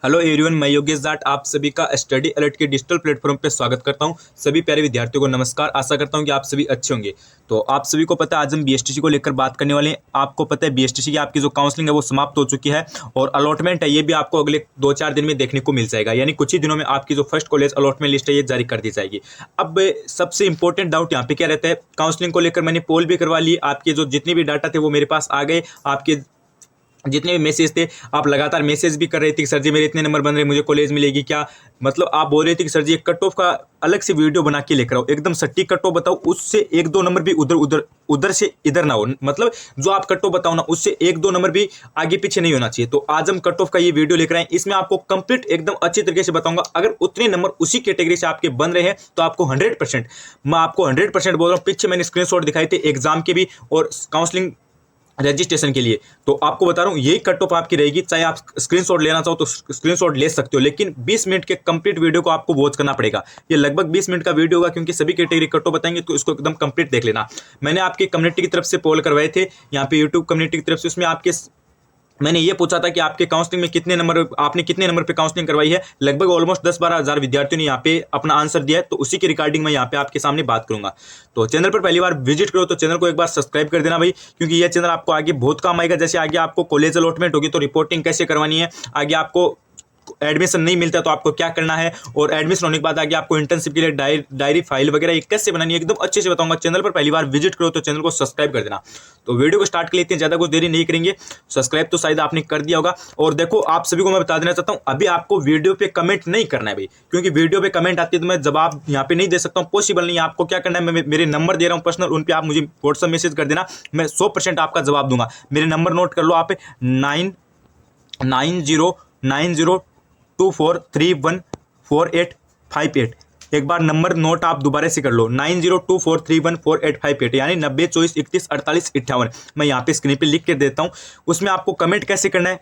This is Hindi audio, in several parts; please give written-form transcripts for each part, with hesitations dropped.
हेलो एवरीवन, मैं योगेश जाट आप सभी का स्टडी अलर्ट के डिजिटल प्लेटफॉर्म पे स्वागत करता हूं। सभी प्यारे विद्यार्थियों को नमस्कार। आशा करता हूं कि आप सभी अच्छे होंगे। तो आप सभी को पता है आज हम बीएसटीसी को लेकर बात करने वाले हैं। आपको पता है बीएसटीसी की आपकी जो काउंसलिंग है वो समाप्त हो चुकी है और अलॉटमेंट है ये भी आपको अगले 2-4 दिन में देखने को मिल जाएगा। यानी कुछ ही दिनों में आपकी जो फर्स्ट कॉलेज अलॉटमेंट लिस्ट है ये जारी कर दी जाएगी। अब सबसे इंपॉर्टेंट डाउट यहाँ पे क्या रहता है, काउंसलिंग को लेकर मैंने पोल भी करवा ली। आपके जो जितने भी डाटा थे वो मेरे पास आ गए। आपके जितने भी मैसेज थे आप लगातार मैसेज भी कर रहे थे कि सर जी मेरे इतने नंबर बन रहे, मुझे कॉलेज मिलेगी क्या। मतलब आप बोल रहे थे कि सर जी एक कट ऑफ का अलग से वीडियो बना के लेकर आओ, एकदम सटीक कट ऑफ बताओ, उससे 1-2 नंबर भी उधर से इधर ना हो। मतलब जो आप कट ऑफ बताओ ना उससे 1-2 नंबर भी आगे पीछे नहीं होना चाहिए। तो आज हम कट ऑफ का ये वीडियो लेकर आए। इसमें आपको कंप्लीट एकदम अच्छी तरीके से बताऊंगा। अगर उतने नंबर उसी कैटेगरी से आपके बन रहे हैं तो आपको 100%, मैं आपको 100% बोल रहा हूँ। पीछे मैंने स्क्रीनशॉट दिखाए थे एग्जाम के भी और काउंसलिंग रजिस्ट्रेशन के लिए। तो आपको बता रहा हूँ यही कट ऑफ आपकी रहेगी। चाहे आप स्क्रीनशॉट लेना चाहो तो स्क्रीनशॉट ले सकते हो, लेकिन 20 मिनट के कंप्लीट वीडियो को आपको वॉच करना पड़ेगा। ये लगभग 20 मिनट का वीडियो होगा क्योंकि सभी कैटेगरी कट ऑफ बताएंगे, तो इसको एकदम कंप्लीट देख लेना। मैंने आपकी कम्युनिटी की तरफ से पोल करवाए थे यहाँ पे यूट्यूब कम्युनिटी की तरफ से। उसमें आपके मैंने ये पूछा था कि आपके काउंसलिंग में कितने नंबर, आपने कितने नंबर पे काउंसलिंग करवाई है। लगभग ऑलमोस्ट 10-12 हज़ार विद्यार्थियों ने यहाँ पे अपना आंसर दिया है। तो उसी की रिकॉर्डिंग मैं यहाँ पे आपके सामने बात करूंगा। तो चैनल पर पहली बार विजिट करो तो चैनल को एक बार सब्सक्राइब कर देना भाई, क्योंकि ये चैनल आपको आगे बहुत काम आएगा। जैसे आगे आपको कॉलेज अलॉटमेंट होगी तो रिपोर्टिंग कैसे करवानी है, आगे आपको एडमिशन नहीं मिलता तो आपको क्या करना है, और एडमिशन होने के बाद आगे आपको इंटर्नशिप के लिए डायरी फाइल वगैरह ये कैसे बनानी है, एकदम अच्छे से बताऊंगा। चैनल पर पहली बार विजिट करो तो चैनल को सब्सक्राइब कर देना। तो वीडियो को स्टार्ट कर लेते हैं, ज़्यादा कुछ देरी नहीं करेंगे। सब्सक्राइब तो शायद आपने कर दिया होगा। और देखो आप सभी को मैं बता देना चाहता हूँ, अभी आपको वीडियो पे कमेंट नहीं करना है भाई, क्योंकि वीडियो पे कमेंट आती है तो मैं जवाब यहाँ पे नहीं दे सकता हूँ, पॉसिबल नहीं है। आपको क्या करना है, मैं मेरे नंबर दे रहा हूँ पर्सनल, उन पर आप मुझे व्हाट्सअप मैसेज कर देना, मैं 100% आपका जवाब दूंगा। मेरे नंबर नोट कर लो आप, 99024314858। एक बार नंबर नोट आप दोबारा से कर लो, 90243148558, यानी 9024314858। मैं यहाँ पे स्क्रीन पे लिख के देता हूँ। उसमें आपको कमेंट कैसे करना है।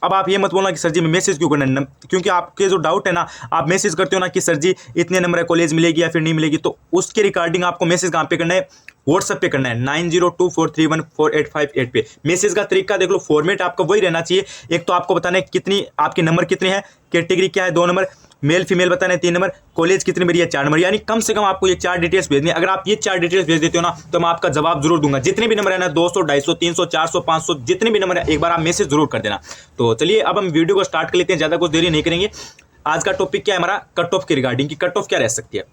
अब आप ये मत बोलना कि सर जी मैं मैसेज क्यों करना है, क्योंकि आपके जो डाउट है ना, आप मैसेज करते हो ना कि सर जी इतने नंबर है, कॉलेज मिलेगी या फिर नहीं मिलेगी, तो उसके रिगार्डिंग आपको मैसेज कहाँ पे करना है, व्हाट्सएप पे करना है 90243148558 पे। मैसेज का तरीका देख लो, फॉर्मेट आपका वही रहना चाहिए। एक तो आपको बताना है कितनी आपके नंबर कितने हैं, कैटेगरी क्या है 2 नंबर, मेल फीमेल बताना है 3 नंबर, कॉलेज कितनी मेरी है 4 नंबर। यानी कम से कम आपको ये 4 डिटेल्स भेजनी है। अगर आप ये 4 डिटेल्स भेज देते हो ना तो मैं आपका जवाब जरूर दूंगा। जितने भी नंबर है ना, 200 250 300 400 500 जितने भी नंबर है, एक बार आप मैसेज जरूर कर देना। तो चलिए अब हम वीडियो को स्टार्ट कर लेते हैं, ज़्यादा कुछ देरी नहीं करेंगे। आज का टॉपिक क्या है हमारा, कट ऑफ के रिगार्डिंग, की कट ऑफ क्या रह सकती है।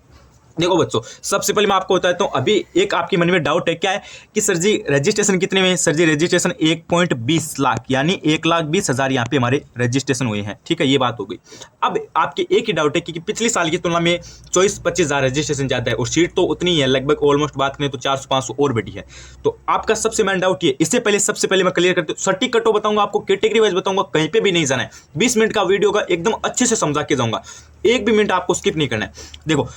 देखो बच्चों, सबसे पहले मैं आपको बताता हूँ, अभी एक आपके मन में डाउट है क्या है कि सर जी रजिस्ट्रेशन कितने में है। सर जी रजिस्ट्रेशन 1.20 लाख यानी 1,20,000 यहाँ पे हमारे रजिस्ट्रेशन हुए हैं। ठीक है, ये बात हो गई। अब आपके एक ही डाउट है कि पिछले साल की तुलना में 24-25 हज़ार रजिस्ट्रेशन ज़्यादा है और सीट तो उतनी ही है, लगभग ऑलमोस्ट बात करें तो 400-500 और बढ़ी है। तो आपका सबसे मेन डाउट ये, इससे पहले सबसे पहले मैं क्लियर करते हूँ, सटीक कट ऑफ बताऊंगा आपको, कैटेगरी वाइज बताऊंगा, कहीं पे भी नहीं जाना है। 20 मिनट का वीडियो का एकदम अच्छे से समझा के जाऊंगा, एक भी मिनट आपको स्किप नहीं करना है। देखो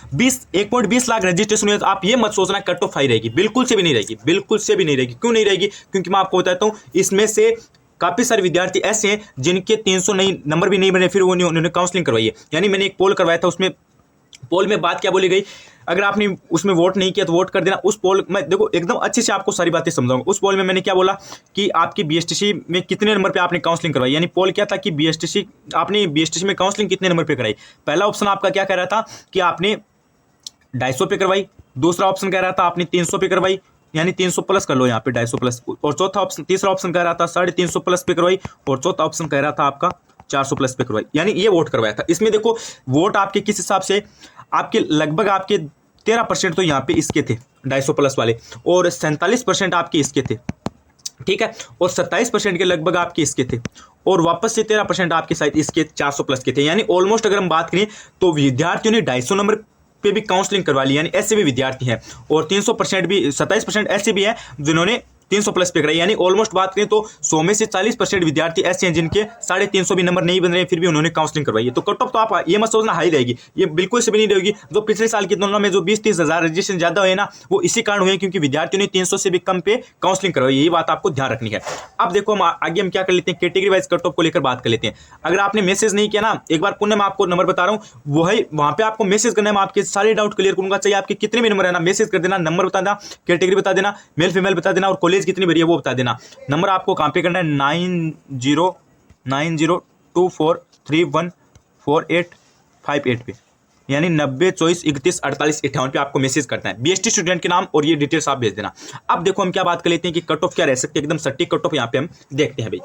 1.20 लाख रजिस्ट्रेशन हुए तो आप ये मत सोचना कट ऑफ हाई रहेगी, बिल्कुल से भी नहीं रहेगी, बिल्कुल से भी नहीं रहेगी। क्यों नहीं रहेगी, क्योंकि मैं आपको बताता हूँ इसमें से काफी सारे विद्यार्थी ऐसे हैं जिनके 300 नहीं नंबर भी नहीं बने, फिर वो उन्होंने काउंसलिंग करवाई है। यानी मैंने एक पोल करवाया था, उसमें पोल में बात क्या बोली गई, अगर आपने उसमें वोट नहीं किया तो वोट कर देना। उस पोल में देखो एकदम अच्छे से आपको सारी बातें समझाऊंगा। उस पोल में मैंने क्या बोला कि आपकी बीएसटीसी में कितने नंबर पे आपने काउंसलिंग करवाई। यानी पोल क्या था कि आपने बीएसटीसी में काउंसलिंग कितने नंबर पे कराई। पहला ऑप्शन आपका क्या कह रहा था कि आपने 250 पे करवाई, दूसरा ऑप्शन कह रहा था आपने 300 पे करवाई, यानी 300 प्लस कर लो यहाँ पे 250 प्लस, और तीसरा ऑप्शन कह रहा था 350 प्लस पे करवाई, और चौथा ऑप्शन कह रहा था आपका 400 प्लस पे करवाई। यानी ये वोट करवाया था। इसमें देखो वोट आपके किस हिसाब से, आपके लगभग आपके 13% तो यहाँ पे इसके थे 250 प्लस वाले, और 47% आपके इसके थे। ठीक है, और 27% के लगभग आपके इसके थे, और वापस से 13% आपके शायद इसके 400 प्लस के थे। यानी ऑलमोस्ट अगर हम बात करें तो विद्यार्थियों ने 250 नंबर पे भी काउंसलिंग करवा ली। यानी ऐसे भी विद्यार्थी हैं, और 300% भी, 27% ऐसे भी हैं जिन्होंने 300 प्लस पे कराई। यानी ऑलमोस्ट बात करें तो 100 में से 40% विद्यार्थी ऐसे हैं जिनके 350 भी नंबर नहीं बन रहे, फिर भी उन्होंने काउंसलिंग करवाई है। तो कट ऑफ तो आप ये मत सोचना हाई रहेगी, ये बिल्कुल से भी नहीं रहेगी। जो पिछले साल की तुलना में जो 20-30 हज़ार रजिस्ट्रेशन ज्यादा हुए ना, वो इसी कारण हुए क्योंकि विद्यार्थियों ने 300 से भी कम पे काउंसलिंग करवाई। यही बात आपको ध्यान रखनी है। अब देखो हम आगे हम क्या कर लेते हैं, कैटेगरी वाइज कट ऑफ को लेकर बात कर लेते हैं। अगर आपने मैसेज नहीं किया ना, एक बार पुनः मैं आपको नंबर बता रहा हूँ, वही वहां पे आपको मैसेज करना है, मैं आपके सारे डाउट क्लियर करूंगा। चाहिए आपके कितने भी नंबर है ना, मैसेज कर देना, नंबर बता देना, कैटेगरी बता देना, मेल फीमेल बता देना, और कॉलेज कितनी बड़ी है वो बता देना। नंबर आपको कहाँ पे करना है, 90 24314858 पे, यानी 90 24 31 48 58 पे आपको मैसेज करना है बीएसटी स्टूडेंट के नाम और ये डिटेल्स आप भेज देना। अब देखो हम क्या बात कर लेते हैं कि कट ऑफ क्या रह सकती है, एकदम सटीक कट ऑफ यहाँ पे हम देखते हैं भाई।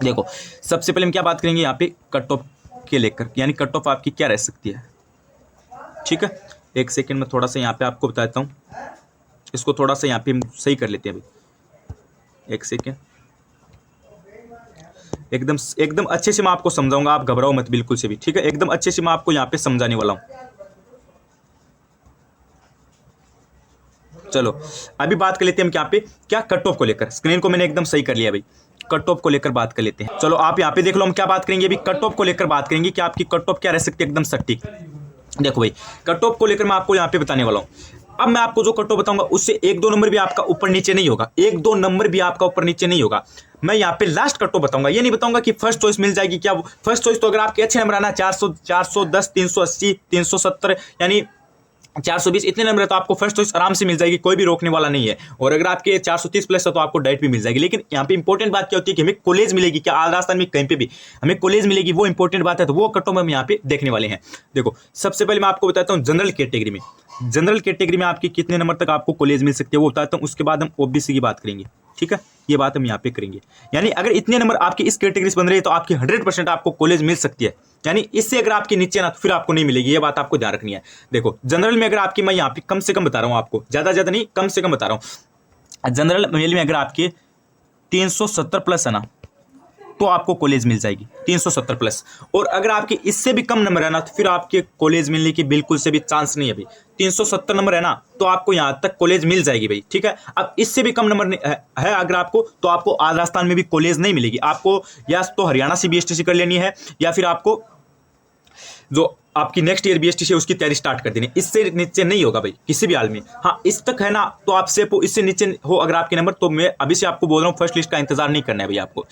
देखो सबसे पहले हम क्या बात करेंगे यहाँ पे कट ऑफ के लेकर, यानी कट ऑफ आपकी क्या रह सकती है, ठीक है। एक सेकेंड में थोड़ा सा यहाँ पे आपको बताता हूँ, इसको थोड़ा सा यहाँ पे हम सही कर लेते हैं भाई, एक सेकेंड। एकदम एकदम अच्छे से मैं आपको समझाऊंगा, आप घबराओ मत बिल्कुल से भी, ठीक है। एकदम अच्छे से मैं आपको यहाँ पे समझाने वाला हूँ। चलो अभी बात कर लेते हैं हम यहाँ पे क्या कट ऑफ को लेकर। स्क्रीन को मैंने एकदम सही कर लिया भाई, कट ऑफ को लेकर बात कर लेते हैं। चलो आप यहाँ पे देख लो, हम क्या बात करेंगे अभी, कट ऑफ को लेकर बात करेंगे कि आपकी कट ऑफ क्या रह सकती है एकदम सटीक। देखो भाई कट ऑफ को लेकर मैं आपको यहाँ पे बताने वाला हूँ। अब मैं आपको जो कट ऑफ बताऊंगा उससे 1-2 नंबर भी आपका ऊपर नीचे नहीं होगा, 1-2 नंबर भी आपका ऊपर नीचे नहीं होगा। मैं यहाँ पे लास्ट कट ऑफ बताऊंगा, ये नहीं बताऊंगा कि फर्स्ट चॉइस मिल जाएगी क्या। फर्स्ट चॉइस तो अगर आपके अच्छे नंबर आना 400 410 380 370 यानी 420 इतने नंबर है तो आपको फर्स्ट चॉइस आराम से मिल जाएगी, कोई भी रोकने वाला नहीं है। और अगर आपके 430 प्लस है तो आपको डाइट भी मिल जाएगी। लेकिन यहाँ पे इंपॉर्टेंट बात क्या होती है कि हमें कॉलेज मिलेगी क्या, आज राजस्थान में कहीं पे भी हमें कॉलेज मिलेगी, वो इंपॉर्टेंट बात है। तो वो कट ऑफ हम यहाँ पे देखने वाले हैं। देखो सबसे पहले मैं आपको बताता हूँ जनरल कैटेगरी में, जनरल कैटेगरी में आपकी कितने नंबर तक आपको कॉलेज मिल सकती है वो बताता हूँ। उसके बाद हम ओबीसी की बात करेंगे, ठीक है, ये बात हम यहाँ पे करेंगे। यानी अगर इतने नंबर आपके इस कैटेगरी से बन रहे हैं तो आपकी 100% आपको कॉलेज मिल सकती है। यानी इससे अगर आपके नीचे ना तो फिर आपको नहीं मिलेगी, ये बात आपको ध्यान रखनी है। देखो जनरल में अगर आपकी, मैं यहाँ पे कम से कम बता रहा हूँ आपको, ज्यादा नहीं कम से कम बता रहा हूँ। जनरल मेल में अगर आपके 370 प्लस है ना तो आपको कॉलेज मिल जाएगी 370 प्लस। और अगर आपके इससे भी कम नंबर है ना तो फिर आपके कॉलेज मिलने की बिल्कुल से भी चांस नहीं है भाई। 370 नंबर है ना तो आपको यहाँ तक कॉलेज मिल जाएगी भाई, ठीक है। अब इससे भी कम नंबर है अगर आपको, तो आपको आज राजस्थान में भी कॉलेज नहीं मिलेगी। आपको या तो हरियाणा से बीएसटीसी कर लेनी है या फिर आपको जो आपकी नेक्स्ट ईयर बीएसटीसी है उसकी तैयारी स्टार्ट कर देनी। इससे नीचे नहीं होगा भाई किसी भी हाल में। हाँ इस तक है ना तो आपसे इससे नीचे हो अगर आपके नंबर, तो मैं अभी से आपको बोल रहा हूँ फर्स्ट लिस्ट का इंतजार नहीं करना है भाई आपको।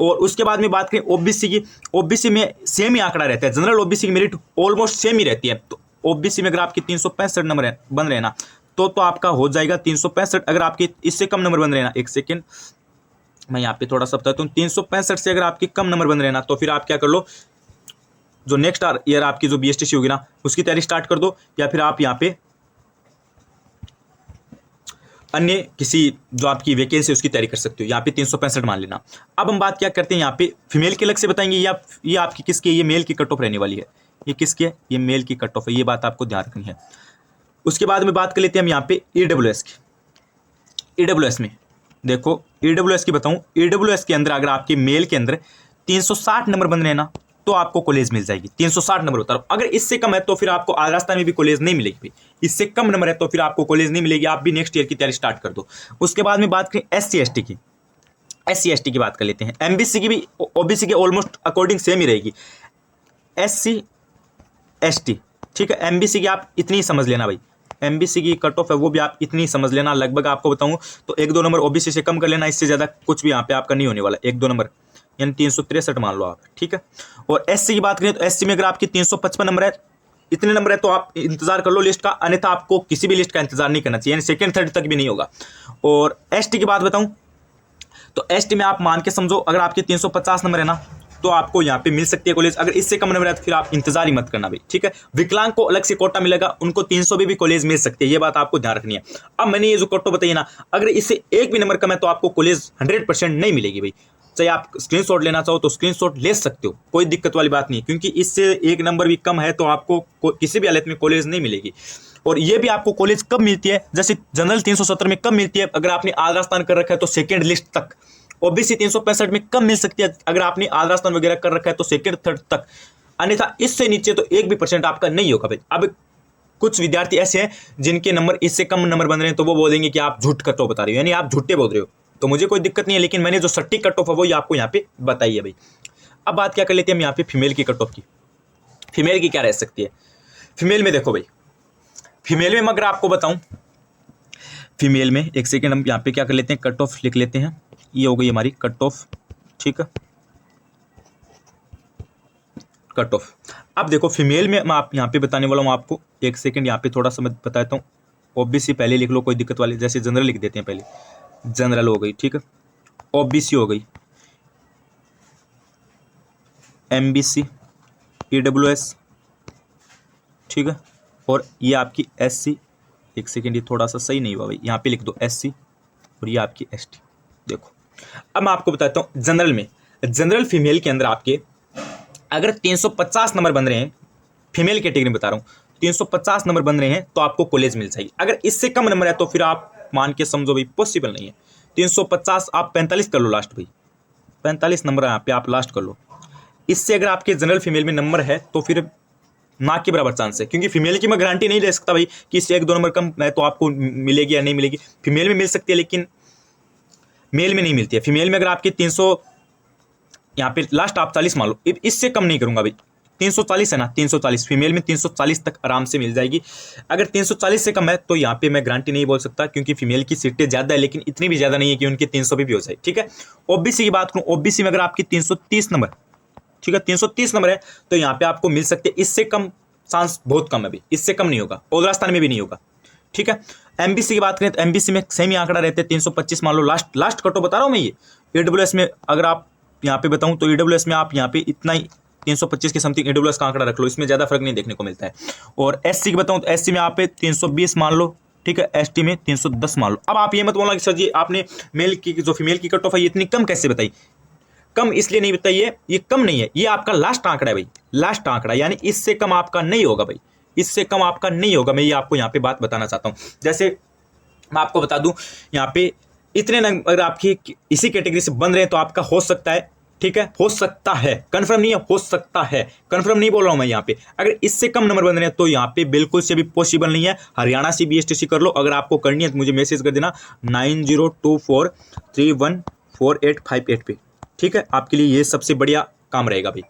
और उसके बाद में बात करें ओबीसी की, ओबीसी में सेम ही आंकड़ा रहता है, जनरल ओबीसी की मेरिट ऑलमोस्ट सेम ही रहती है। तो ओबीसी में अगर आपकी 365 नंबर बन रहे ना तो आपका हो जाएगा 365। अगर आपके इससे कम नंबर बन रहे ना, एक सेकेंड मैं यहाँ पे थोड़ा सा बताता हूँ, 365 से अगर आपके कम नंबर बन रहे ना तो फिर आप क्या कर लो, जो नेक्स्ट ईयर आपकी जो बीएसटीसी होगी ना उसकी तैयारी स्टार्ट कर दो, या फिर आप यहाँ पे अन्य किसी जो आपकी वैकेंसी उसकी तैयारी कर सकते हो। यहाँ पे 365 मान लेना। अब हम बात क्या करते हैं यहाँ पे फीमेल के अलग से बताएंगे, या ये आपकी किसकी है, ये मेल की कट ऑफ रहने वाली है। ये किसकी है, ये मेल की कट ऑफ है, ये बात आपको ध्यान रखनी है। उसके बाद में बात कर लेते हैं हम यहाँ पे ईडब्ल्यूएस की। ईडब्ल्यूएस में देखो, ईडब्ल्यूएस की बताऊँ, ईडब्ल्यूएस के अंदर अगर आपके मेल के अंदर 360 नंबर बन रहे ना तो आपको कॉलेज मिल जाएगी। 360 नंबर होता है। अगर इससे कम है तो फिर आपको आज राजस्थान में भी कॉलेज नहीं मिलेगी। इससे कम नंबर है तो फिर आपको कॉलेज नहीं मिलेगी, आप भी नेक्स्ट ईयर की तैयारी स्टार्ट कर दो। उसके बाद में बात करें एससी एसटी की, एससी एसटी की बात कर लेते हैं। एमबीसी की भी ओबीसी के ऑलमोस्ट अकॉर्डिंग सेम ही रहेगी, एससी एसटी, ठीक है। एमबीसी की आप इतनी समझ लेना भाई, एमबीसी की कट ऑफ है वो भी आप इतनी समझ लेना। लगभग आपको बताऊं तो 1-2 नंबर ओबीसी से कम कर लेना, इससे ज्यादा कुछ भी यहाँ पे आपका नहीं होने वाला। 1-2 नंबर यानी 363 मान लो आप, ठीक है। और एससी की बात करें तो एससी में अगर आपकी 355 नंबर है, इतने नंबर है तो आप इंतजार कर लो लिस्ट का, अन्यथा आपको किसी भी लिस्ट का इंतजार नहीं करना चाहिए, यानी सेकंड थर्ड तक भी नहीं होगा। और एसटी की बात बताऊं तो एसटी में आप मान के समझो अगर आपके 350 नंबर है ना तो आपको यहाँ पे मिल सकती है कॉलेज। अगर इससे कम नंबर है तो फिर आप इंतजार ही मत करना भाई, ठीक है। विकलांग को अलग से कोटा मिलेगा, उनको 300 भी कॉलेज मिल सकती है, ये बात आपको ध्यान रखनी है। अब मैंने ये जो कोटा बताइए ना, अगर इससे एक भी नंबर कम है तो आपको कॉलेज 100% नहीं मिलेगी भाई। चाहे आप स्क्रीनशॉट लेना चाहो तो स्क्रीनशॉट ले सकते हो, कोई दिक्कत वाली बात नहीं है, क्योंकि इससे एक नंबर भी कम है तो आपको किसी भी हालत में कॉलेज नहीं मिलेगी। और ये भी आपको कॉलेज कब मिलती है, जैसे जनरल 370 में कब मिलती है, अगर आपने आज राजस्थान कर रखा है तो सेकेंड लिस्ट तक। ओबीसी 365 में कब मिल सकती है, अगर आपने आज राजस्थान वगैरह कर रखा है तो सेकेंड थर्ड तक, अन्यथा इससे नीचे तो 1% आपका नहीं होगा भाई। अब कुछ विद्यार्थी ऐसे हैं जिनके नंबर इससे कम नंबर बन रहे हैं तो वो बोलेंगे कि आप झूठ कट ऑफ बता रहे हो, यानी आप झूठे बोल रहे हो, तो मुझे कोई दिक्कत नहीं है, लेकिन मैंने जो सटीक कट ऑफ है वो आपको यहाँ पे बताई है भाई। अब बात क्या कर लेते हैं हम यहाँ पे फीमेल की कट ऑफ की। फीमेल की क्या रह सकती है, फीमेल में देखो भाई, फीमेल में मैं अगर आपको बताऊं, फीमेल में एक सेकेंड हम यहाँ पे क्या कर लेते हैं, कट ऑफ लिख लेते हैं। ये हो गई हमारी कट ऑफ, ठीक है, कट ऑफ। अब देखो फीमेल में मैं आप यहाँ पे बताने वाला हूँ आपको, एक सेकेंड यहाँ पे थोड़ा सा मैं बताता हूँ। ओबीसी पहले लिख लो, कोई दिक्कत वाली, जैसे जनरल लिख देते हैं पहले, जनरल हो गई, ठीक है, ओबीसी हो गई, MBC, EWS, ठीक है, और ये आपकी SC, एक सेकेंड, ये थोड़ा सा सही नहीं हुआ भाई, यहाँ पे लिख दो SC, और ये आपकी ST। देखो अब मैं आपको बताता हूँ जनरल में, जनरल फीमेल के अंदर आपके अगर 350 नंबर बन रहे हैं, फीमेल कैटेगरी में बता रहा हूँ, 350 नंबर बन रहे हैं तो आपको कॉलेज मिल जाएगी। अगर इससे कम नंबर है तो फिर आप मान के समझो भाई पॉसिबल नहीं है। 350 आप 45 कर लो लास्ट भाई, 45 नंबर यहाँ पे आप लास्ट कर लो। इससे अगर आपके जनरल फीमेल में नंबर है तो फिर ना के बराबर चांस है, क्योंकि फीमेल की मैं गारंटी नहीं ले सकता भाई कि इससे 1-2 नंबर कम है तो आपको मिलेगी या नहीं मिलेगी। फीमेल में मिल सकती है लेकिन मेल में नहीं मिलती है। फीमेल में अगर आपके 300 यहाँ पे लास्ट आप 40 मान लो, इससे कम नहीं करूंगा भाई, 340 है ना, 340 फीमेल में 340 तक आराम से मिल जाएगी। अगर 340 से कम है तो यहाँ पे मैं गारंटी नहीं बोल सकता, क्योंकि फीमेल की सीटें ज़्यादा है लेकिन इतनी भी ज़्यादा नहीं है कि उनके 300 भी हो जाए, ठीक है। ओबीसी की बात करूँ, ओबीसी में अगर आपकी 330 नंबर, ठीक है, 330 नंबर है तो यहाँ पे आपको मिल सकते हैं। इससे कम चांस बहुत कम है भाई, इससे कम नहीं होगा, और राजस्थान में भी नहीं होगा, ठीक है। एमबीसी की बात करें तो एमबीसी में सेम ही आंकड़ा रहते हैं, 325 मान लो लास्ट कटो बता रहा हूँ मैं ये। ईडब्ल्यूएस में अगर आप यहाँ पे बताऊँ तो ईडब्ल्यूएस में आप यहाँ पे इतना ही 325 के समथिंग ईडब्ल्यूएस का आंकड़ा रख लो, इसमें ज़्यादा फर्क नहीं देखने को मिलता है। और एससी की बताऊँ तो एससी में आप 320 मान लो, ठीक है, एसटी में 310 मान लो। अब आप ये मत बोलना कि सर जी आपने मेल की जो फीमेल की कट ऑफ है ये इतनी कम कैसे बताई। कम इसलिए नहीं बताइए, ये कम नहीं है, ये आपका लास्ट आंकड़ा है भाई, लास्ट आंकड़ा, यानी इससे कम आपका नहीं होगा भाई, इससे कम आपका नहीं होगा। मैं ये आपको यहाँ पे बात बताना चाहता हूँ। जैसे मैं आपको बता दूं यहाँ पे इतने अगर आपकी इसी कैटेगरी से बन रहे हैं तो आपका हो सकता है, ठीक है, हो सकता है, कंफर्म नहीं है, हो सकता है, कंफर्म नहीं बोल रहा हूं मैं यहाँ पे। अगर इससे कम नंबर बन रहे हैं तो यहाँ पे बिल्कुल से भी पॉसिबल नहीं है। हरियाणा से BSTC कर लो, अगर आपको करनी है तो मुझे मैसेज कर देना 9024314858 पे, ठीक है। आपके लिए ये सबसे बढ़िया काम रहेगा भाई,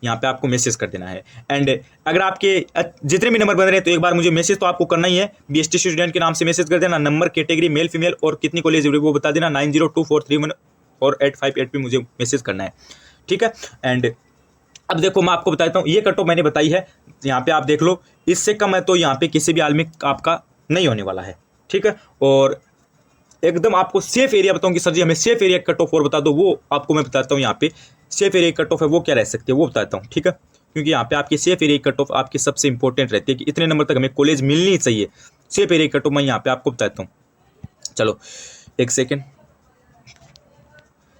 यहाँ पे आपको मैसेज कर देना है। एंड अगर आपके जितने भी नंबर बन रहे हैं तो एक बार मुझे मैसेज तो आपको करना ही है, BSTC स्टूडेंट के नाम से मैसेज कर देना, नंबर, कैटेगरी, मेल फीमेल और कितनी कॉलेज वो बता देना, 9024314858 पे मुझे मैसेज करना है, ठीक है। एंड अब देखो मैं आपको बताता हूँ, ये कट ऑफ मैंने बताई है, यहाँ पे आप देख लो, इससे कम है तो यहाँ पे किसी भी हाल में आपका नहीं होने वाला है, ठीक है। और एकदम आपको सेफ एरिया बताऊँ कि सर जी हमें सेफ एरिया कट ऑफ और बता दो, वो आपको मैं बताता हूँ। यहाँ पे सेफ एरिया कट ऑफ है वो क्या रह सकती है वो बताता हूँ, ठीक है, क्योंकि यहाँ पे आपकी सेफ एरिया कट ऑफ आपकी सबसे इंपॉर्टेंट रहती है कि इतने नंबर तक हमें कॉलेज मिलनी चाहिए। सेफ एरिया कट ऑफ मैं यहाँ पे आपको बताता हूँ, चलो एक सेकेंड।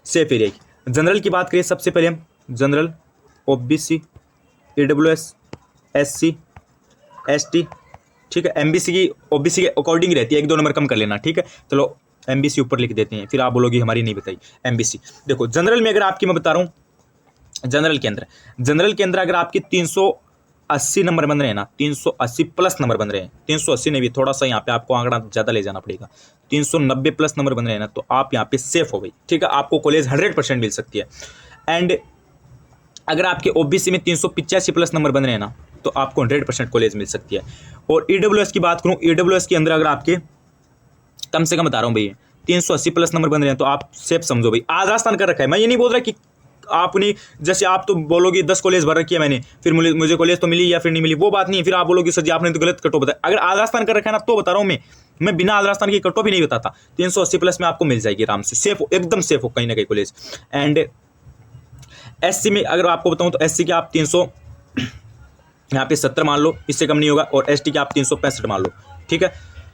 सेफ एरिया की जनरल की बात करें, सबसे पहले हम general, OBC, EWS, SC, ST, ठीक है। MBC की OBC के अकॉर्डिंग रहती है, 1-2 नंबर कम कर लेना, ठीक है। चलो MBC ऊपर लिख देते हैं, फिर आप बोलोगे हमारी नहीं बताई। MBC देखो, जनरल में अगर आपकी मैं बता रहा हूँ, जनरल के अंदर अगर आपके 380 नंबर बन रहे हैं ना, 380 प्लस नंबर बन रहे हैं, 380 नहीं भी, थोड़ा सा यहाँ पे आपको आंकड़ा ज़्यादा ले जाना पड़ेगा, 390 प्लस नंबर बन रहे हैं ना, तो आप यहाँ पे सेफ हो गई, ठीक है, आपको कॉलेज 100% मिल सकती है। एंड अगर आपके OBC में 385 प्लस नंबर बन रहे हैं ना, तो आपको 100% कॉलेज मिल सकती है। और EWS की बात करूँ, EWS के अंदर अगर आपके कम से कम बता रहा हूँ भैया 380 प्लस नंबर बन रहे हैं तो आप सेफ समझो भाई। आज राजस्थान कर रखा है, मैं ये नहीं बोल रहा कि आपने, जैसे आप तो बोलोगे 10 कॉलेज भर रखी है मैंने, फिर मुझे कॉलेज तो मिली या फिर नहीं मिली, वो बात नहीं है। फिर आप बोलोगे सर जी आपने तो गलत कटो बताया। अगर आज राजस्थान कर रखा है ना तो बता रहा हूँ मैं बिना आज राजस्थान की कटो भी नहीं बताता, 380 प्लस में आपको मिल जाएगी आराम से, सेफ, एकदम सेफ हो कहीं ना कहीं कॉलेज। एंड SC में अगर आपको बताऊँ तो SC के आप 300 यहाँ पे 70 मान लो, इससे कम नहीं होगा। और ST के आप 365 मान लो, ठीक है।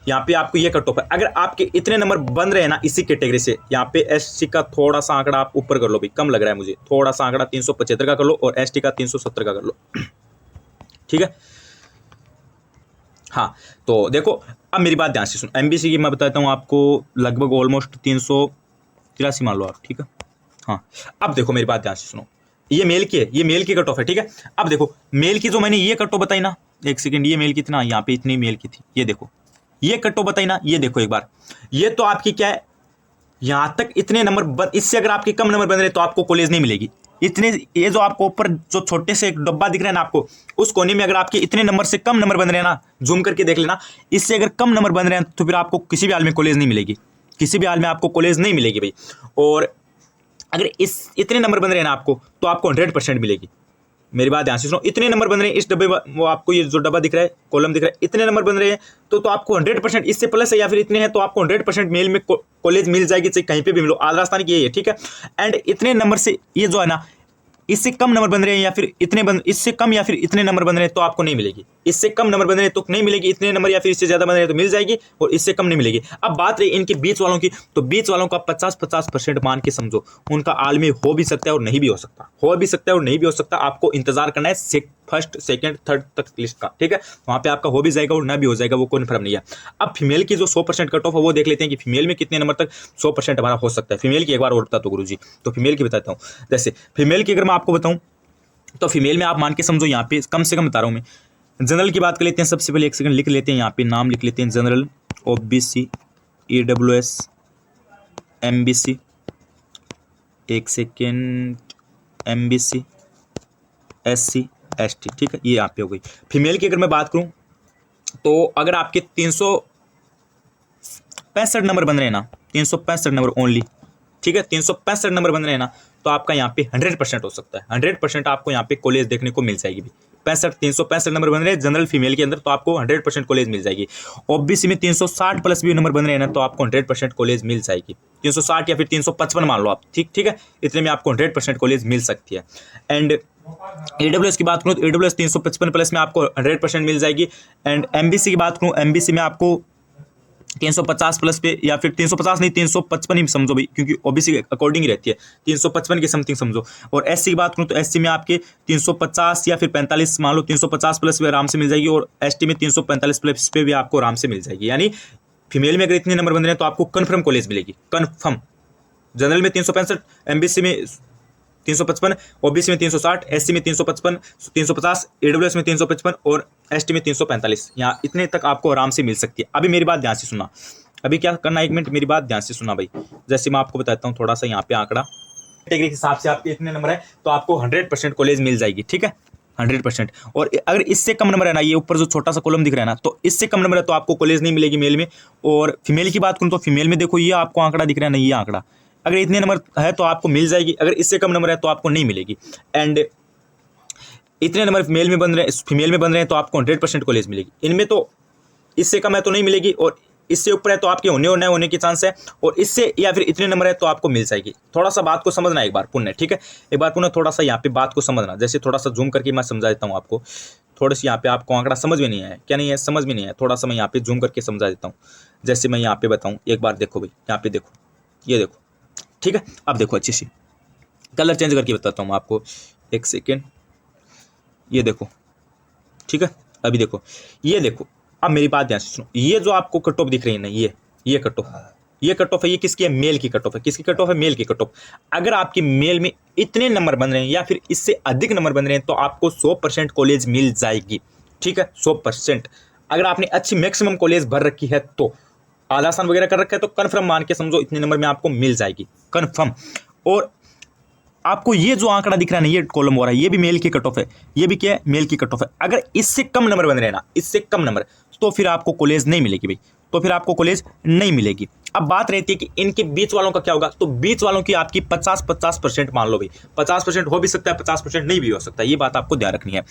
यहाँ पे आपको ये कट ऑफ है। अगर आपके इतने नंबर बन रहे हैं ना इसी कैटेगरी से, यहाँ पे SC का थोड़ा सा आंकड़ा आप ऊपर कर लो भाई, कम लग रहा है मुझे, थोड़ा सा आंकड़ा 375 का कर लो, और ST का 370 का कर लो, ठीक है। हाँ तो देखो अब मेरी बात ध्यान से सुनो, MBC की मैं बताता हूँ आपको, लगभग ऑलमोस्ट 383 मान लो आप, ठीक है। हाँ अब देखो मेरी बात ध्यान से सुनो, ये मेल की है, ये मेल की कट ऑफ है, ठीक है। अब देखो मेल की जो मैंने ये कट ऑफ बताई ना, एक सेकंड, ये मेल की थी ना, यहाँ पे इतनी मेल की थी, ये देखो ये कट ऑफ बताई ना, ये देखो एक बार, ये तो आपकी क्या है, यहाँ तक इतने नंबर इससे अगर आपके कम नंबर बन रहे तो आपको कॉलेज नहीं मिलेगी। इतने, ये जो आपको ऊपर जो छोटे से एक डब्बा दिख रहा है ना आपको, उस कोने में अगर आपके इतने नंबर से कम नंबर बन रहे हैं ना, जूम करके देख लेना, इससे अगर कम नंबर बन रहे हैं तो फिर आपको किसी भी हाल में कॉलेज नहीं मिलेगी, किसी भी हाल में आपको कॉलेज नहीं मिलेगी भाई। और अगर इतने नंबर बन रहे हैं ना आपको, तो आपको 100% मिलेगी। मेरी बात ध्यान से सुनो, इतने नंबर बन रहे हैं इस डब्बे, वो आपको ये जो डब्बा दिख रहा है, कॉलम दिख रहा है, इतने नंबर बन रहे हैं तो आपको 100%, इससे प्लस है या फिर इतने हैं तो आपको 100% मेल में कॉलेज मिल जाएगी, चाहे कहीं पे भी मिलो। आज राजस्थान की ये है, ठीक है। एंड इतने नंबर से ये जो है ना, इससे कम नंबर बन रहे हैं या फिर इससे कम या फिर इतने नंबर बन रहे हैं तो आपको नहीं मिलेगी। इससे कम नंबर बन रहे हैं तो नहीं मिलेगी, इतने नंबर या फिर इससे ज्यादा बन रहे हैं तो मिल जाएगी, और इससे कम नहीं मिलेगी। अब बात रही इनके बीच वालों की, तो बीच वालों का 50-50% मान के समझो, उनका आलमी हो भी सकता है और नहीं भी हो सकता, हो भी सकता है और नहीं भी हो सकता। आपको इंतजार करना है फर्स्ट सेकंड थर्ड तक लिस्ट का, ठीक है। वहां पे आपका हो भी जाएगा और ना भी हो जाएगा, वो कन्फर्म नहीं है। अब फीमेल की जो 100% कट ऑफ है वो देख लेते हैं कि फीमेल में कितने नंबर तक 100% हमारा हो सकता है। फीमेल की एक बार और बता दो गुरुजी, तो फीमेल की बताता हूँ। जैसे फीमेल की अगर मैं आपको बताऊं तो फीमेल में आप मान के समझो, यहाँ पे कम से कम बता रहा हूँ मैं। जनरल की बात कर लेते हैं, सबसे पहले एक सेकंड लिख लेते हैं, यहाँ पे नाम लिख लेते हैं, जनरल, OBC, EWS, MBC, एक सेकेंड, MBC, SC, ST, ठीक है, ये यहाँ पे हो गई। फीमेल की अगर मैं बात करूँ तो अगर आपके 365 नंबर बन रहे हैं ना, 365 नंबर ओनली, ठीक है, 365 नंबर बन रहे हैं ना, तो आपका यहाँ पे 100% हो सकता है। 100% आपको यहाँ पे कॉलेज देखने को मिल जाएगी भी। 365 नंबर बन रहे हैं जनरल फीमेल के अंदर, तो आपको 100% कॉलेज मिल जाएगी। OBC में 360 प्लस भी नंबर बन रहे हैं ना, तो आपको 100% कॉलेज मिल जाएगी। 360 या फिर 355 मान लो आप, ठीक है, इतने में आपको 100% कॉलेज मिल सकती है। एंड AWS की बात करूँ तो AWS 355 प्लस में आपको 100% मिल जाएगी। एंड MBC की बात करूँ, MBC में आपको 350 प्लस पे, या फिर 350 नहीं 355 ही समझो भाई, क्योंकि OBC के अकॉर्डिंग ही रहती है, 355 के समथिंग समझो। और SC की बात करूँ तो SC में आपके 350 या फिर 45 मान लो, 350 प्लस पे आराम से मिल जाएगी, और ST में 345 प्लस पे भी आपको आराम से मिल जाएगी। यानी फीमेल में अगर इतने नंबर बन रहे हैं तो आपको कन्फर्म कॉलेज मिलेगी, कन्फर्म। जनरल में 365, MBC में 355, OBC में 360, SC में 355, 350, AWS में 355 और ST में 345, यहाँ इतने तक आपको आराम से मिल सकती है। अभी मेरी बात ध्यान से सुनना, अभी क्या करना, 1 मिनट मेरी बात ध्यान से सुनना भाई। जैसे मैं आपको बताता हूँ थोड़ा सा यहाँ पे आंकड़ा, कैटेगरी के हिसाब से आपके इतने नंबर है तो आपको 100% कॉलेज मिल जाएगी, ठीक है, 100%। और अगर इससे कम नंबर है ना, ये ऊपर जो छोटा सा कॉलम दिख रहा है ना, तो इससे कम नंबर है तो आपको कॉलेज नहीं मिलेगी मेल में। और फीमेल की बात करूँ तो फीमेल में देखो, ये आपको आंकड़ा दिख रहा है ना, ये आंकड़ा अगर इतने नंबर है तो आपको मिल जाएगी, अगर इससे कम नंबर है तो आपको नहीं मिलेगी। एंड इतने नंबर मेल में बन रहे हैं, फीमेल में बन रहे हैं तो आपको 100% कॉलेज मिलेगी। इनमें तो इससे कम है तो नहीं मिलेगी, और इससे ऊपर है तो आपके होने और नहीं होने के चांस है, और इससे या फिर इतने नंबर है तो आपको मिल जाएगी। थोड़ा सा बात को समझना एक बार पुण्य, ठीक है, एक बार पुण्य थोड़ा सा यहाँ पे बात को समझना। जैसे थोड़ा सा जूम करके मैं समझा देता हूँ आपको, थोड़ी सी यहाँ पे आपको आंकड़ा समझ में नहीं आया, क्या नहीं है, समझ में नहीं आया, थोड़ा सा मैं यहाँ पे जूम करके समझा देता हूँ। जैसे मैं यहाँ पे बताऊँ, एक बार देखो भाई, यहाँ पे देखो, ये देखो, ठीक है, अब देखो अच्छी सी, कलर चेंज करके बताता हूँ आपको, एक सेकेंड, ये देखो, ठीक है, अभी देखो, ये देखो, अब मेरी बात ध्यान से सुनो, ये जो आपको कट ऑफ दिख रही है ना, ये कट ऑफ, ये कट ऑफ है, ये किसकी है, मेल की कट ऑफ है। किसकी कट ऑफ है, मेल की कट ऑफ। अगर आपकी मेल में इतने नंबर बन रहे हैं या फिर इससे अधिक नंबर बन रहे हैं तो आपको 100% कॉलेज मिल जाएगी, ठीक है, 100%। अगर आपने अच्छी मैक्सिमम कॉलेज भर रखी है तो, आधा आसान वगैरह कर रखा है तो कन्फर्म मान के समझो इतने नंबर में आपको मिल जाएगी, कन्फर्म। और आपको ये जो आंकड़ा दिख रहा है ना, ये कॉलम हो रहा है, ये भी मेल की कट ऑफ है, ये भी क्या है, मेल की कट ऑफ है। अगर इससे कम नंबर बन रहे हैं ना, इससे कम नंबर, तो फिर आपको कॉलेज नहीं मिलेगी भाई, तो फिर आपको कॉलेज नहीं मिलेगी। अब बात रहती है कि इनके बीच वालों का क्या होगा, तो बीच वालों की आपकी 50-50% मान लो भाई, 50% हो भी सकता है, 50% नहीं भी हो सकता है, ये बात आपको ध्यान रखनी है।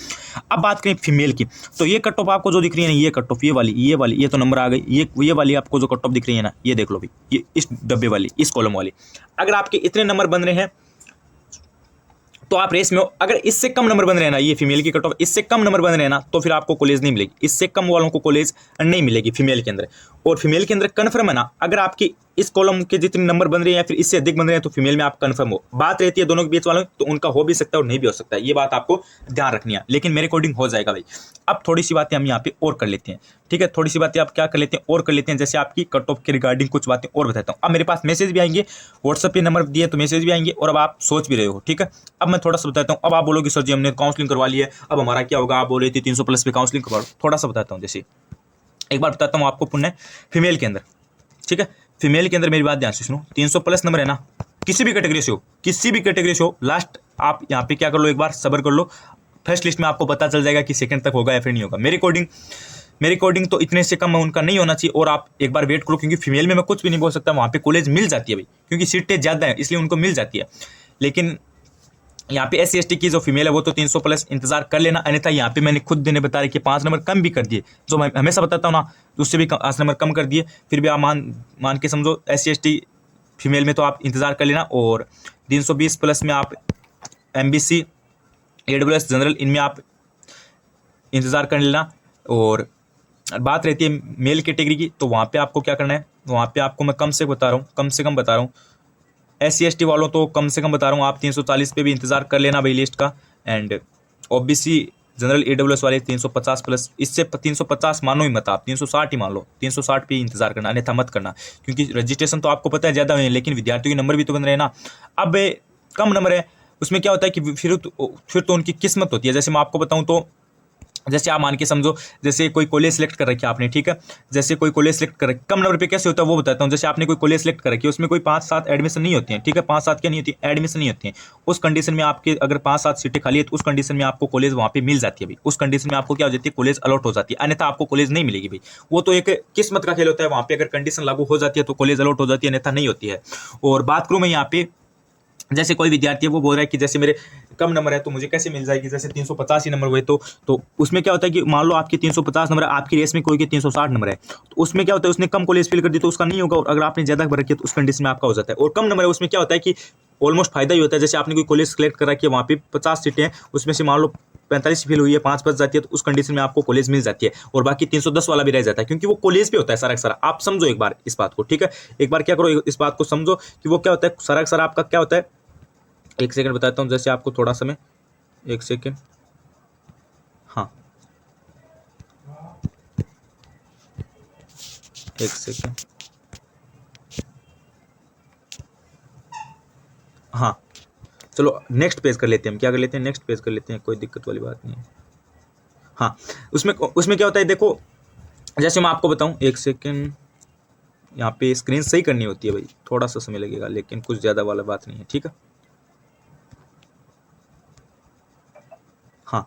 अब बात करें फीमेल की, तो ये कट ऑफ आपको जो दिख रही है ना, ये कट ऑफ, ये वाली, ये तो नंबर आ गई, ये वाली आपको जो कट ऑफ दिख रही है ना, ये देख लो भाई, ये इस डब्बे वाली, इस कॉलम वाली। अगर आपके इतने नंबर बन रहे हैं तो आप रेस में हो। अगर इससे कम नंबर बन रहे हैं ना, ये फीमेल की कट ऑफ, इससे कम नंबर बन रहे हैं ना, तो फिर आपको कॉलेज नहीं मिलेगी, इससे कम वालों को कॉलेज नहीं मिलेगी फीमेल के अंदर। और फीमेल के अंदर कन्फर्म है ना, अगर आपकी इस कॉलम के जितने नंबर बन रहे हैं या फिर इससे अधिक बन रहे हैं तो फीमेल में आप कन्फर्म हो। बात रहती है दोनों के बीच वालों, तो उनका हो भी सकता है और नहीं भी हो सकता है, ये बात आपको ध्यान रखनी है, लेकिन मेरे अकॉर्डिंग हो जाएगा भाई। अब थोड़ी सी बातें हम यहाँ पे और कर लेते हैं, ठीक है, थोड़ी सी बातें आप क्या कर लेते हैं और कर लेते हैं। जैसे आपकी कट ऑफ के रिगार्डिंग कुछ बातें और बताता हूँ। अब मेरे पास मैसेज भी आएंगे, व्हाट्सएप पे नंबर दिए तो मैसेज भी आएंगे, और अब आप सोच भी रहे हो, ठीक है। अब मैं थोड़ा सा बताता हूँ। अब आप बोलोगे सर जी हमने काउंसलिंग करवा ली है, अब हमारा क्या होगा, आप बोल रहे थे 300 प्लस पे काउंसलिंग करवा, थोड़ा सा बताता हूँ। जैसे एक बार बताता हूँ आपको पुण्य, फीमेल के अंदर, ठीक है, फीमेल के अंदर मेरी बात ध्यान से सुनो, 300 प्लस नंबर है ना, किसी भी कैटेगरी से हो, किसी भी कैटेगरी से हो, लास्ट आप यहाँ पे क्या कर लो, एक बार सब्र कर लो, फर्स्ट लिस्ट में आपको पता चल जाएगा कि सेकंड तक होगा या फिर नहीं होगा। मेरे अकॉर्डिंग तो इतने से कम उनका नहीं होना चाहिए, और आप एक बार वेट करो, क्योंकि फीमेल में मैं कुछ भी नहीं बोल सकता, वहाँ पे कॉलेज मिल जाती है भाई, क्योंकि सीटें ज़्यादा है इसलिए उनको मिल जाती है। लेकिन यहाँ पे SC/ST की जो फीमेल है वो तो 300 प्लस इंतजार कर लेना, अन्यथा यहाँ पे मैंने खुद देने बता रही कि 5 नंबर कम भी कर दिए, जो मैं हमेशा बताता हूँ ना, उससे भी 5 नंबर कम कर दिए, फिर भी आप मान के समझो SC/ST फीमेल में तो आप इंतजार कर लेना। और 320 प्लस में आप MBC AWS जनरल, इनमें आप इंतज़ार कर लेना। और बात रहती है मेल कैटेगरी की, तो वहाँ पे आपको क्या करना है, वहाँ पे आपको मैं कम से कम बता रहा हूँ SC ST वालों तो कम से कम बता रहा हूँ, आप 340 पे भी इंतज़ार कर लेना भाई लिस्ट का। एंड OBC जनरल AWS वाले 350 प्लस, इससे 350 मानो ही मत, आप 360 ही मान लो, 360 पे इंतजार करना, अन्यथा मत करना, क्योंकि रजिस्ट्रेशन तो आपको पता है ज़्यादा हुए हैं, लेकिन विद्यार्थियों के नंबर भी तो बन रहे हैं ना। अब कम नंबर है, उसमें क्या होता है कि फिर तो उनकी किस्मत होती है। जैसे मैं आपको बताऊँ तो, जैसे आप मान के समझो, जैसे कोई कॉलेज सेलेक्ट कर रखी है आपने, ठीक है, जैसे कोई कॉलेज सेलेक्ट कर रखी, कम नंबर पे कैसे होता है वो बताता हूँ। जैसे आपने कोई कॉलेज सेलेक्ट कर रखी है, उसमें कोई 5-7 एडमिशन नहीं होती है, ठीक है, 5-7 क्या नहीं होती, एडमिशन नहीं होती है। उस कंडीशन में आपके अगर 5-7 सीटें खाली है, तो उस कंडीशन में आपको कॉलेज वहाँ पे मिल जाती है भाई, उस कंडीशन में आपको क्या हो जाती है, कॉलेज अलॉट हो जाती है, अन्यथा आपको कॉलेज नहीं मिलेगी भाई। वो तो एक किस्मत का खेल होता है, वहाँ पे अगर कंडीशन लागू हो जाती है तो कॉलेज अलॉट हो जाती है, अन्यथा नहीं होती है। और बात करूँ मैं यहाँ पे, जैसे कोई विद्यार्थी है वो बोल रहा है कि जैसे मेरे कम नंबर है तो मुझे कैसे मिल जाएगी, जैसे 350 ही नंबर हुए तो उसमें क्या होता है कि मान लो आपके 350 नंबर है, आपकी रेस में कोई के 360 नंबर है, तो उसमें क्या होता है, उसने कम कॉलेज फिल कर दी तो उसका नहीं होगा, और अगर आपने ज़्यादा भर रखी है तो उस कंडीशन में आपका हो जाता है। और कम नंबर है, उसमें क्या होता है कि ऑलमोस्ट फायदा ही होता है। जैसे आपने कोई कॉलेज सेलेक्ट कर रखी है, वहाँ पे 50 सीटें हैं, उसमें से मान लो 45 फिल हुई है, 5 बच जाती है, तो उस कंडीशन में आपको कॉलेज मिल जाती है, और बाकी 310 वाला भी रह जाता है, क्योंकि वो कॉलेज पे होता है सारा का सारा। आप समझो एक बार इस बात को, ठीक है, एक बार क्या करो, इस बात को समझो कि वो क्या होता है, सारा का सारा आपका क्या होता है। एक सेकंड बताता हूँ, जैसे आपको थोड़ा समय, एक सेकंड, हाँ एक सेकंड, हाँ चलो नेक्स्ट पेज कर लेते हैं, हम क्या कर लेते हैं, नेक्स्ट पेज कर लेते हैं, कोई दिक्कत वाली बात नहीं है। हाँ, उसमें उसमें क्या होता है, देखो जैसे मैं आपको बताऊं, एक सेकंड, यहाँ पे स्क्रीन सही करनी होती है भाई, थोड़ा सा समय लगेगा, लेकिन कुछ ज़्यादा वाला बात नहीं है, ठीक है। हाँ,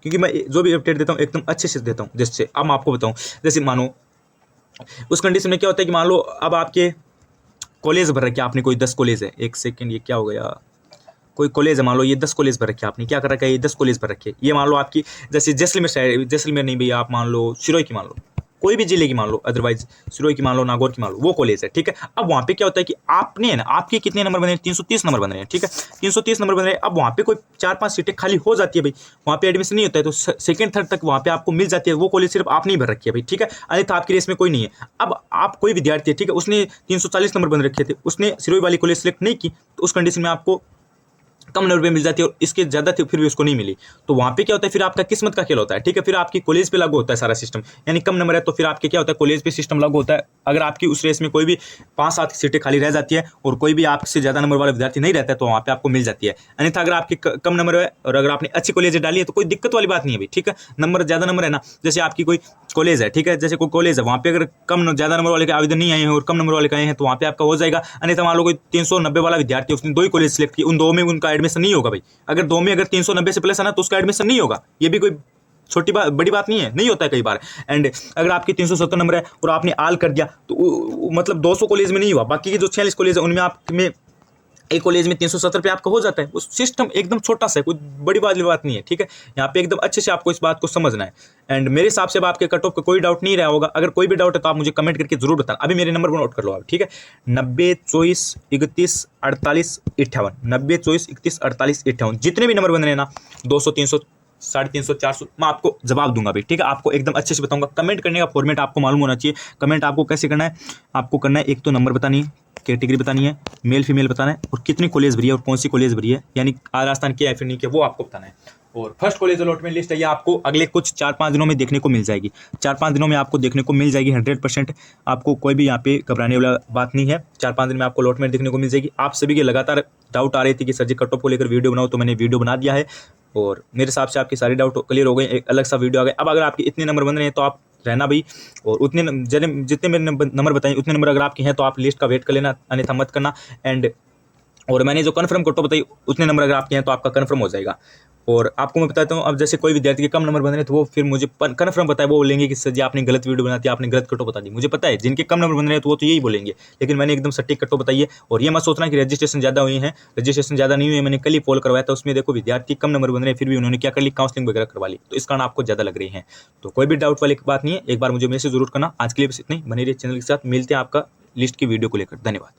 क्योंकि मैं जो भी अपडेट देता हूँ एकदम अच्छे से देता हूँ। जैसे अब मैं आपको बताऊँ, जैसे मानो उस कंडीशन में क्या होता है कि मान लो अब आपके कॉलेज भर रखे, आपने कोई 10 कॉलेज है, एक सेकंड, ये क्या हो गया, कोई कॉलेज है, मान लो ये 10 कॉलेज भर रखे, आपने क्या कर रखा है, ये 10 कॉलेज भर रखे, ये मान लो आपकी जैसे जैसलमेर साइड, जैसलमेर नहीं भैया, आप मान लो सिरोही की मान लो, कोई भी जिले की मान लो, अदरवाइज सिरोही की मान लो, नागौर की मान लो, वो कॉलेज है, ठीक है। अब वहाँ पे क्या होता है कि आपने है ना, आपके कितने नंबर बन रहे हैं, 330 नंबर बन रहे हैं, ठीक है, 330 नंबर बन रहे हैं। अब वहाँ पे कोई 4-5 सीटें खाली हो जाती है भाई, वहाँ पे एडमिशन नहीं होता है, तो सेकंड थर्ड तक वहाँ पे आपको मिल जाती है, वो कॉलेज सिर्फ आपने ही भर रखी है भाई, ठीक है, अन्यथा आपकी रेस में कोई नहीं है। अब आप कोई विद्यार्थी है, ठीक है, उसने 340 नंबर बन रखे थे, उसने सिरोही वाली कॉलेज सेलेक्ट नहीं की, तो उस कंडीशन में आपको कम नंबर पे मिल जाती है, और इसके ज़्यादा थे फिर भी उसको नहीं मिली, तो वहाँ पे क्या होता है, फिर आपका किस्मत का खेल होता है, ठीक है। फिर आपकी कॉलेज पे लागू होता है सारा सिस्टम, यानी कम नंबर है तो फिर आपके क्या होता है, कॉलेज पे सिस्टम लागू होता है। अगर आपकी उस रेस में कोई भी 5-7 सीटें खाली रह जाती है और कोई भी आपसे ज़्यादा नंबर वाला विद्यार्थी नहीं रहता है, तो वहाँ पे आपको मिल जाती है। अन्यथा अगर आपकी कम नंबर है और अगर आपने अच्छी कॉलेज डाली है तो कोई दिक्कत वाली बात नहीं है भाई, ठीक है। नंबर ज़्यादा नंबर है ना, जैसे आपकी कोई कॉलेज है, ठीक है, जैसे कोई कॉलेज है, वहाँ पे अगर कम ज़्यादा नंबर वाले के आवेदन नहीं आए हैं और कम नंबर वाले के आए हैं, तो वहाँ पे आपका हो जाएगा। अन्यथा मान लो कोई 390 वाला विद्यार्थी, उसने 2 ही कॉलेज सेलेक्ट की, उन 2 में उनका एडमिशन नहीं होगा भाई। अगर 2 में अगर 390 से प्लस है ना, तो उसका एडमिशन नहीं होगा, ये भी कोई छोटी बात बड़ी बात नहीं है, नहीं होता है कई बार। एंड अगर आपकी 370 नंबर है और आपने आल कर दिया, तो मतलब 200 कॉलेज में नहीं हुआ, बाकी के जो 46 कॉलेज है उनमें आप में एक कॉलेज में 370 पे आपका हो जाता है। वो सिस्टम एकदम छोटा सा है, कोई बड़ी बात नहीं है, ठीक है। यहाँ पे एकदम अच्छे से आपको इस बात को समझना है। एंड मेरे हिसाब से अब आपके कट ऑफ का कोई डाउट नहीं रहा होगा। अगर कोई भी डाउट है तो आप मुझे कमेंट करके जरूर बताना। अभी मेरे नंबर को नोट कर लो आप, ठीक है, 90 24 31 48 58, 90 24 31 48 58, जितने भी नंबर बन रहे हैं ना, 200 300 350 400, मैं आपको जवाब दूंगा भाई, ठीक है। आपको एकदम अच्छे से बताऊंगा। कमेंट करने का फॉर्मेट आपको मालूम होना चाहिए। कमेंट आपको कैसे करना है, आपको करना है, एक तो नंबर बतानी है, कैटेगरी बतानी है, मेल फीमेल बताना है, और कितनी कॉलेज भरी है और कौन सी कॉलेज भरी है, यानी राजस्थान की या फिर नहीं की, वो आपको बताना है। और फर्स्ट कॉलेज अलॉटमेंट लिस्ट है, ये आपको अगले कुछ 4-5 दिनों में देखने को मिल जाएगी। 4-5 दिनों में आपको देखने को मिल जाएगी 100%। आपको कोई भी यहाँ पे घबराने वाला बात नहीं है। 4-5 दिन में आपको अलॉटमेंट देखने को मिल जाएगी। आप सभी के लगातार डाउट आ रहे थे कि सर जी कट ऑफ को लेकर वीडियो बनाओ, तो मैंने वीडियो बना दिया है और मेरे हिसाब से आपके सारे डाउट क्लियर हो गए। एक अलग सा वीडियो आ गया। अब अगर आपके इतने नंबर बन रहे हैं तो आप रहना भाई, और उतने जितने मेरे नंबर बताए उतने नंबर अगर आपके हैं तो आप लिस्ट का वेट कर लेना, अन्यथा मत करना। एंड और मैंने जो कन्फर्म कट ऑफ बताई उतने नंबर अगर आपके हैं तो आपका कन्फर्म हो जाएगा। और आपको मैं बताता हूँ, अब जैसे कोई विद्यार्थी के कम नंबर बन रहे हैं तो वो फिर मुझे कन्फर्म बताए, वो बोलेंगे कि सर जी आपने गलत वीडियो बना दी, आपने गलत कट ऑफ बता दी। मुझे पता है जिनके कम नंबर बन रहे हैं तो वो तो यही बोलेंगे, लेकिन मैंने एकदम सटीक कट ऑफ बताई है। और ये मत सोचना कि रजिस्ट्रेशन ज़्यादा हुई है, रजिस्ट्रेशन ज़्यादा नहीं हुई है। मैंने कल ही पोल करवाया था, उसमें देखो विद्यार्थी कम नंबर बन रहे हैं, फिर भी उन्होंने क्या कर ली, काउंसलिंग वगैरह करवा ली, तो इस कारण आपको ज़्यादा लग रही है। तो कोई भी डाउट वाली बात नहीं है, एक बार मुझे मैसेज जरूर करना। आज के लिए बस इतना ही, बने रहिए चैनल के साथ, मिलते हैं आपका लिस्ट की वीडियो को लेकर। धन्यवाद।